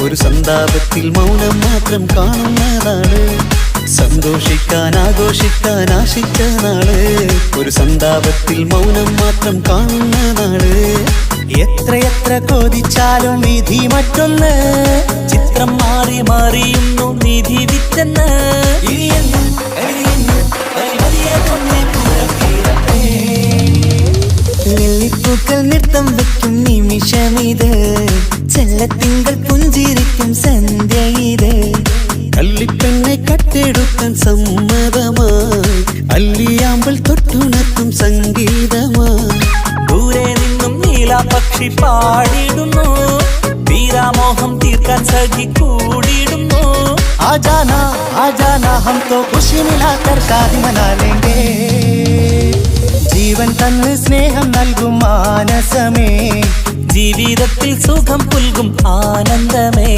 Speaker 4: ഒരു സന്താപത്തിൽ മൗനം മാത്രം കാണുന്ന നാള്. സന്തോഷിക്കാൻ ആഘോഷിക്കാൻ ആശിച്ച നാള്, ഒരു സന്താപത്തിൽ മൗനം മാത്രം കാണുന്ന നാള്. എത്രയെത്ര കൊതിച്ചാലും വിധി മറ്റൊന്ന്,
Speaker 1: ചിത്രം മാറി മാറിയുന്നു നിധി വിറ്റെന്ന്.
Speaker 4: ഇനിയെന്നും എഴുതിയെന്നും വലിയ പൊന്നെ പുറത്തിരട്ടെ.
Speaker 1: ലില്ലിപ്പൂക്കൾ നൃത്തം വെക്കും നിമിഷമിത്, ചെല്ലത്തിങ്കൾ പുഞ്ചിരിക്കും സന്ധ്യ ഇത്.
Speaker 4: കള്ളിപ്പെണ്ണെ കട്ടെടുക്കാൻ സമ്മതമായി, അല്ലിയാമ്പൽ തൊട്ടുണർത്തും സംഗീതമായി.
Speaker 1: ദൂരെ നിന്നും നീലാപക്ഷി പാടിടുന്നു, തീരാമോഹം തീർക്കാൻ സഖി കൂടിയിടുന്നു.
Speaker 4: ആജാനാ ആജാനാ ഹം തോ ഖുശി മിലാകർ ഷാദി മനാ ലേംഗേ. ജീവൻ തന്ന് സ്നേഹം നൽകും മാനസമേ,
Speaker 1: ജീവിതത്തിൽ സുഖം പുൽകും ആനന്ദമേ.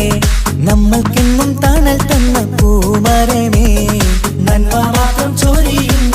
Speaker 1: നമ്മൾക്കെന്നും തണൽ തന്ന പൂമരമേ,
Speaker 4: നന്മ മാത്രം ചൊരിയുന്ന